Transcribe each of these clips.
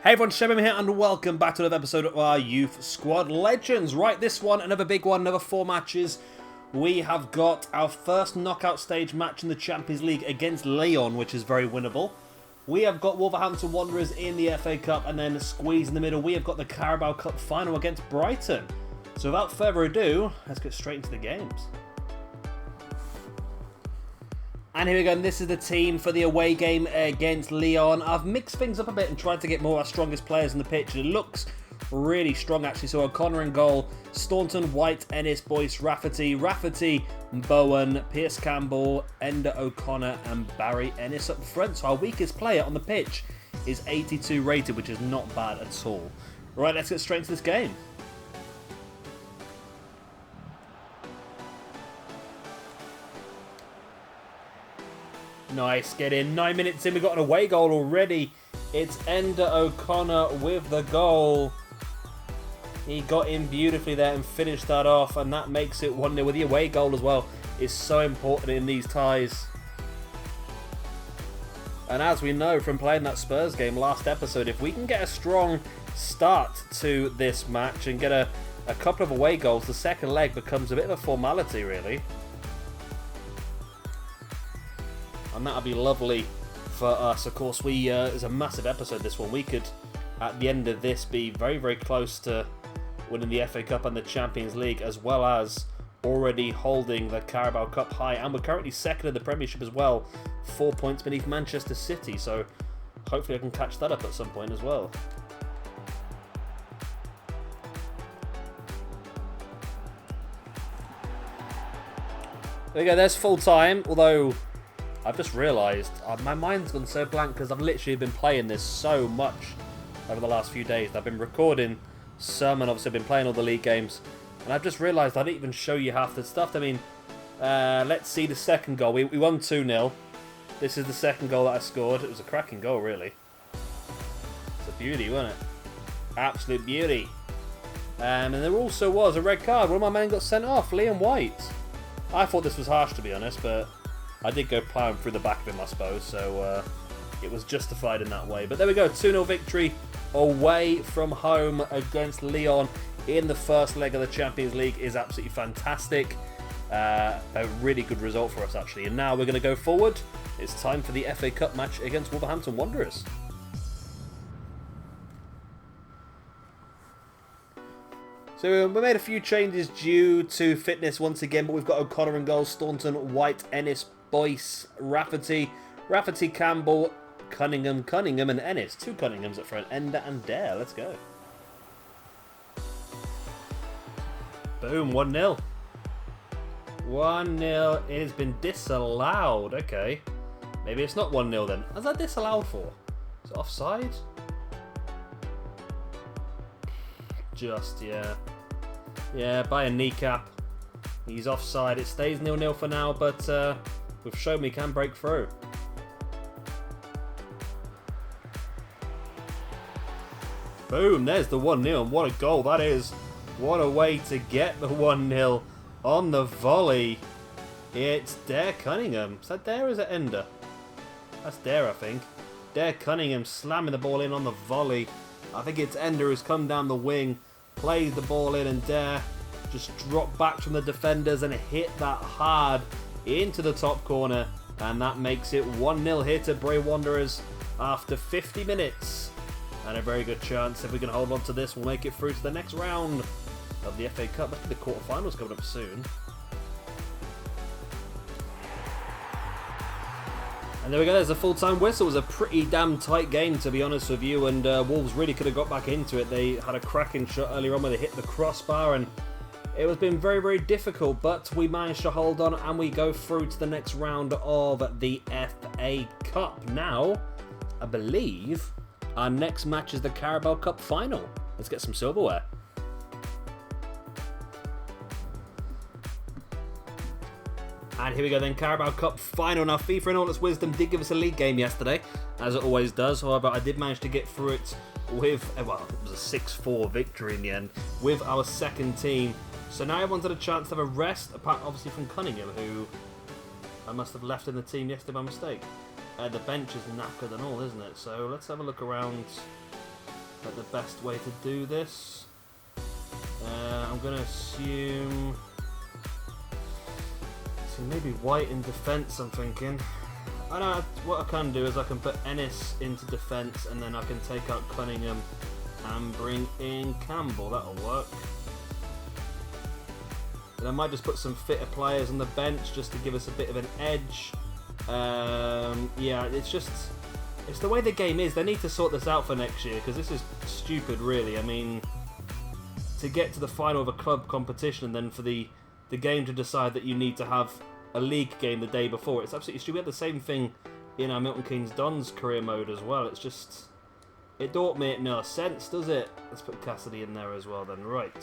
Hey everyone, Shebim here and welcome back to another episode of our Youth Squad Legends. Right, this one, another big one, another 4 matches. We have got our first knockout stage match in the Champions League against Lyon, which is very winnable. We have got Wolverhampton Wanderers in the FA Cup, and then squeeze in the middle, we have got the Carabao Cup final against Brighton. So without further ado, let's get straight into the games. And here we go, and this is the team for the away game against Lyon. I've mixed things up a bit and tried to get more of our strongest players in the pitch. It looks really strong, actually. So O'Connor in goal, Staunton, White, Ennis, Boyce, Rafferty, Bowen, Pierce Campbell, Ender O'Connor, and Barry Ennis up front. So our weakest player on the pitch is 82 rated, which is not bad at all. Right, let's get straight into this game. Nice, get in. 9 minutes in, we've got an away goal already. It's Ender O'Connor with the goal. He got in beautifully there and finished that off, and that makes it 1-0 with the away goal as well. Is so important in these ties. And as we know from playing that Spurs game last episode, if we can get a strong start to this match and get a couple of away goals, the second leg becomes a bit of a formality, really. And that'll be lovely for us. Of course, it's a massive episode, this one. We could, at the end of this, be very, very close to winning the FA Cup and the Champions League, as well as already holding the Carabao Cup high. And we're currently second in the Premiership as well, 4 points beneath Manchester City. So hopefully I can catch that up at some point as well. There we go, there's full time, although I've just realised my mind's gone so blank because I've literally been playing this so much over the last few days. I've been recording some and obviously I've been playing all the league games, and I've just realised I didn't even show you half the stuff. I mean, let's see the second goal. We won 2-0. This is the second goal that I scored. It was a cracking goal, really. It's a beauty, wasn't it? Absolute beauty. And there also was a red card. One of my men got sent off, Liam White. I thought this was harsh, to be honest, but I did go ploughing through the back of him, I suppose, so it was justified in that way. But there we go, 2-0 victory away from home against Lyon in the first leg of the Champions League is absolutely fantastic. A really good result for us, actually. And now we're going to go forward. It's time for the FA Cup match against Wolverhampton Wanderers. So we made a few changes due to fitness once again, but we've got O'Connor in goal, Staunton, White, Ennis, Boyce, Rafferty, Campbell, Cunningham, and Ennis. 2 Cunninghams up front, Ender and Dare. Let's go. Boom, 1-0. 1-0. It has been disallowed. Okay. Maybe it's not 1-0 then. What's that disallowed for? Is it offside? Just, yeah. Yeah, by a kneecap. He's offside. It stays 0-0 for now, but we've shown we can break through. Boom, there's the 1-0, and what a goal that is. What a way to get the 1-0 on the volley. It's Dare Cunningham. Is that Dare or is it Ender? That's Dare, I think. Dare Cunningham slamming the ball in on the volley. I think it's Ender who's come down the wing, plays the ball in, and Dare just dropped back from the defenders and hit that hard into the top corner, and that makes it 1-0 here to Bray Wanderers after 50 minutes. And a very good chance, if we can hold on to this, we'll make it through to the next round of the FA Cup. Look at the quarterfinals coming up soon. And there we go, there's a full-time whistle. It was a pretty damn tight game, to be honest with you, and Wolves really could have got back into it. They had a cracking shot earlier on where they hit the crossbar, and it has been very, very difficult, but we managed to hold on, and we go through to the next round of the FA Cup. Now, I believe our next match is the Carabao Cup final. Let's get some silverware. And here we go then, Carabao Cup final. Now, FIFA in all its wisdom did give us a league game yesterday, as it always does. However, I did manage to get through it with, well, it was a 6-4 victory in the end, with our second team. So now everyone's had a chance to have a rest, apart obviously from Cunningham, who I must have left in the team yesterday by mistake. The bench is knackered and all, isn't it? So let's have a look around at the best way to do this. I'm going to assume... See, maybe white in defence, I'm thinking. I know what I can do is I can put Ennis into defence and then I can take out Cunningham and bring in Campbell. That'll work. And I might just put some fitter players on the bench just to give us a bit of an edge. Yeah, it's the way the game is. They need to sort this out for next year because this is stupid, really. I mean, to get to the final of a club competition and then for the game to decide that you need to have a league game the day before, it's absolutely stupid. We had the same thing in our Milton Keynes Dons career mode as well. It's just, it don't make no sense, does it? Let's put Cassidy in there as well then, right.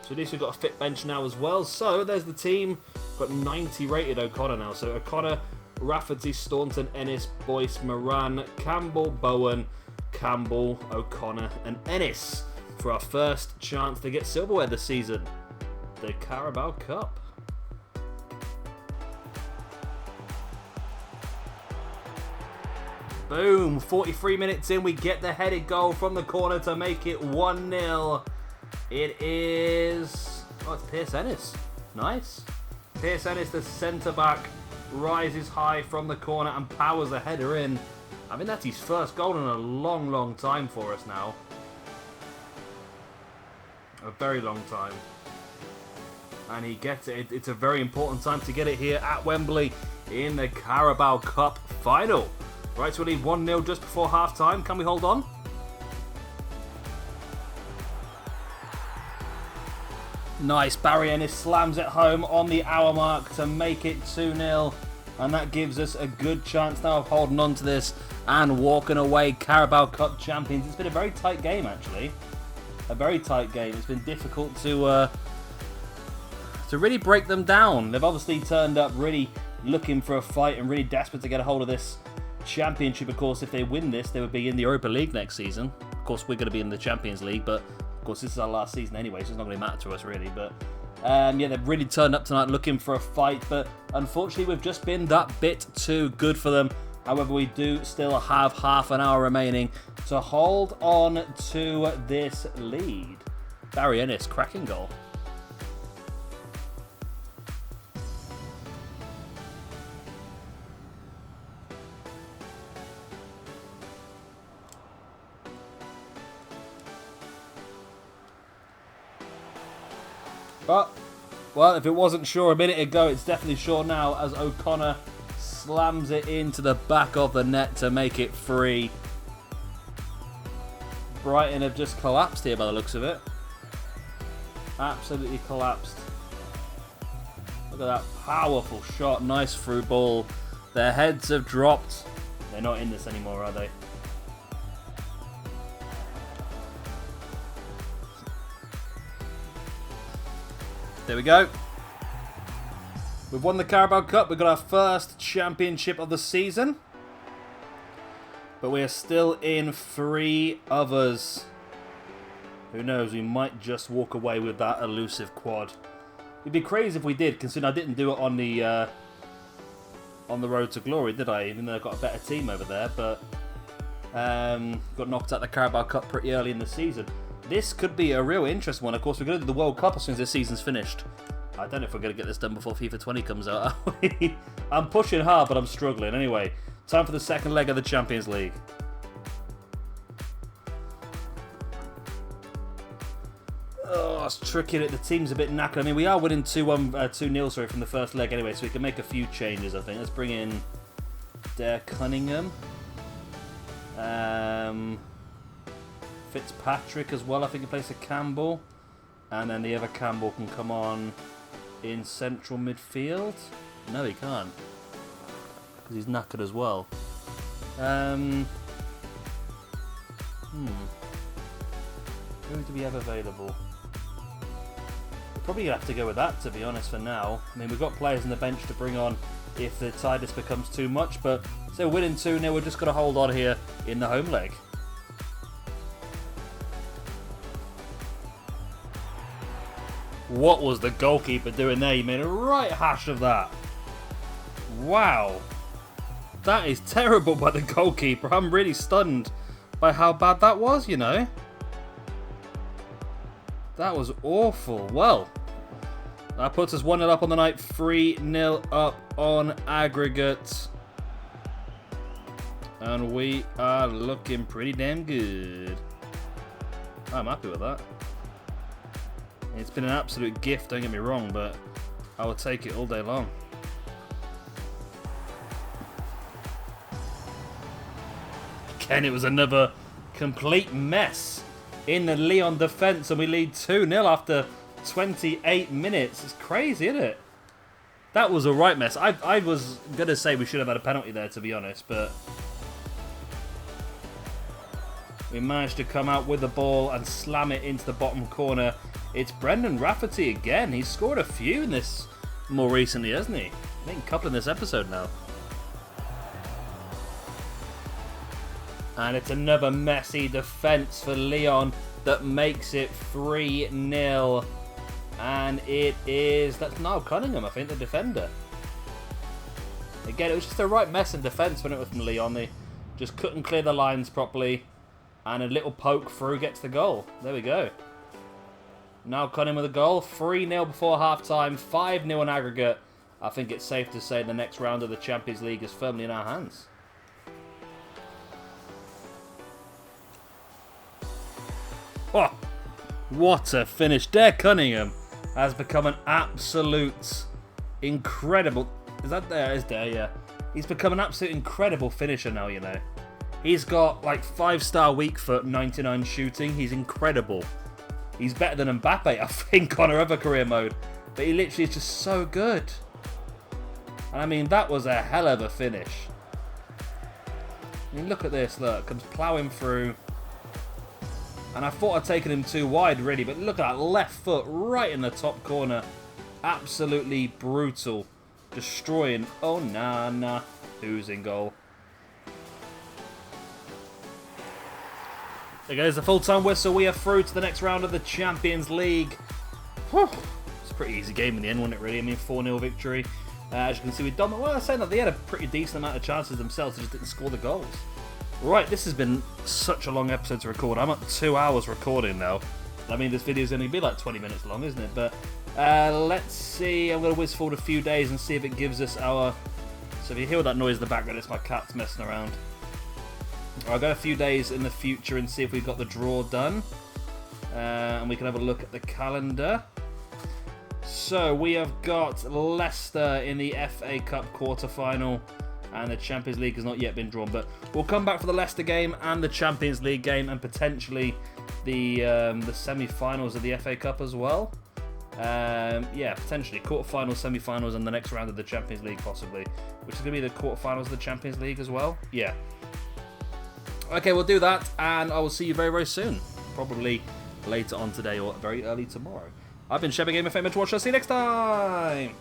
So at least we've got a fit bench now as well. So there's the team. Got 90 rated O'Connor now. So O'Connor, Rafferty, Staunton, Ennis, Boyce, Moran, Campbell, Bowen, Campbell, O'Connor and Ennis for our first chance to get silverware this season. The Carabao Cup. Boom, 43 minutes in, we get the headed goal from the corner to make it 1-0. It is... oh, it's Pierce Ennis. Nice. Pierce Ennis, the centre-back, rises high from the corner and powers the header in. I mean, that's his first goal in a long, long time for us now. A very long time. And he gets it. It's a very important time to get it here at Wembley in the Carabao Cup final. Right, so we need 1-0 just before half-time. Can we hold on? Nice. Barry Ennis slams it home on the hour mark to make it 2-0. And that gives us a good chance now of holding on to this and walking away Carabao Cup champions. It's been a very tight game, actually. A very tight game. It's been difficult to really break them down. They've obviously turned up really looking for a fight and really desperate to get a hold of this championship. Of course, if they win this, they would be in the Europa League next season. Of course, we're going to be in the Champions League, but of course, this is our last season anyway, so it's not going to matter to us, really. But yeah, they've really turned up tonight looking for a fight, but unfortunately, we've just been that bit too good for them. However, we do still have half an hour remaining to hold on to this lead. Barry Ennis, cracking goal. But, well, if it wasn't sure a minute ago, it's definitely sure now as O'Connor slams it into the back of the net to make it 3. Brighton have just collapsed here by the looks of it. Absolutely collapsed. Look at that powerful shot. Nice through ball. Their heads have dropped. They're not in this anymore, are they? There we go. We've won the Carabao Cup. We've got our first championship of the season. But we are still in 3 others. Who knows? We might just walk away with that elusive quad. It'd be crazy if we did, considering I didn't do it on the road to glory, did I? Even though I've got a better team over there. But got knocked out the Carabao Cup pretty early in the season. This could be a real interesting one. Of course, we're going to do the World Cup as soon as this season's finished. I don't know if we're going to get this done before FIFA 20 comes out. I'm pushing hard, but I'm struggling. Anyway, time for the second leg of the Champions League. Oh, it's tricky. The team's a bit knackered. I mean, we are winning 2-0 from the first leg anyway, so we can make a few changes, I think. Let's bring in Dare Cunningham. Fitzpatrick as well, I think, in place of Campbell. And then the other Campbell can come on in central midfield. No, he can't. Because he's knackered as well. Who do we have available? We're probably going to have to go with that, to be honest, for now. I mean, we've got players on the bench to bring on if the tidiness becomes too much. But so winning 2-0, we're just going to hold on here in the home leg. What was the goalkeeper doing there? He made a right hash of that. Wow. That is terrible by the goalkeeper. I'm really stunned by how bad that was, you know. That was awful. Well, that puts us 1-0 up on the night, 3-0 up on aggregate. And we are looking pretty damn good. I'm happy with that. It's been an absolute gift, don't get me wrong, but I will take it all day long. Again, it was another complete mess in the Lyon defence, and we lead 2-0 after 28 minutes. It's crazy, isn't it? That was a right mess. I was going to say we should have had a penalty there, to be honest, but we managed to come out with the ball and slam it into the bottom corner. It's Brendan Rafferty again. He's scored a few in this more recently, hasn't he? I think a couple in this episode now. And it's another messy defence for Lyon that makes it 3-0. And it is... That's Niall Cunningham, I think, the defender. Again, it was just a right mess in defence when it was from Lyon. They just couldn't clear the lines properly. And a little poke through gets the goal. There we go. Niall Cunningham with a goal. 3-0 before half-time. 5-0 on aggregate. I think it's safe to say the next round of the Champions League is firmly in our hands. Oh, what a finish. Der Cunningham has become an absolute incredible... Is that there? Is there, yeah. He's become an absolute incredible finisher now, you know. He's got like 5-star weak foot, 99 shooting. He's incredible. He's better than Mbappe, I think, on our other career mode. But he literally is just so good. And I mean, that was a hell of a finish. I mean, look at this, look. Comes ploughing through. And I thought I'd taken him too wide, really. But look at that left foot right in the top corner. Absolutely brutal. Destroying. Oh, nah. Who's in goal? There goes the full-time whistle. We are through to the next round of the Champions League. Whew. It's a pretty easy game in the end, wasn't it, really? I mean, 4-0 victory. As you can see, we dominated. Well, I was saying that they had a pretty decent amount of chances themselves. They just didn't score the goals. Right, this has been such a long episode to record. I'm at 2 hours recording now. I mean, this video's only be like 20 minutes long, isn't it? But let's see. I'm going to whiz forward a few days and see if it gives us our... So if you hear that noise in the background, it's my cat's messing around. I'll go a few days in the future and see if we've got the draw done. And we can have a look at the calendar. So we have got Leicester in the FA Cup quarter-final. And the Champions League has not yet been drawn. But we'll come back for the Leicester game and the Champions League game. And potentially the semi-finals of the FA Cup as well. Yeah, potentially. Quarter-finals, semi-finals, and the next round of the Champions League possibly. Which is going to be the quarter-finals of the Champions League as well. Yeah. Okay, we'll do that, and I will see you very, very soon. Probably later on today or very early tomorrow. I've been Sheba Gamer, famous to watch. I'll see you next time!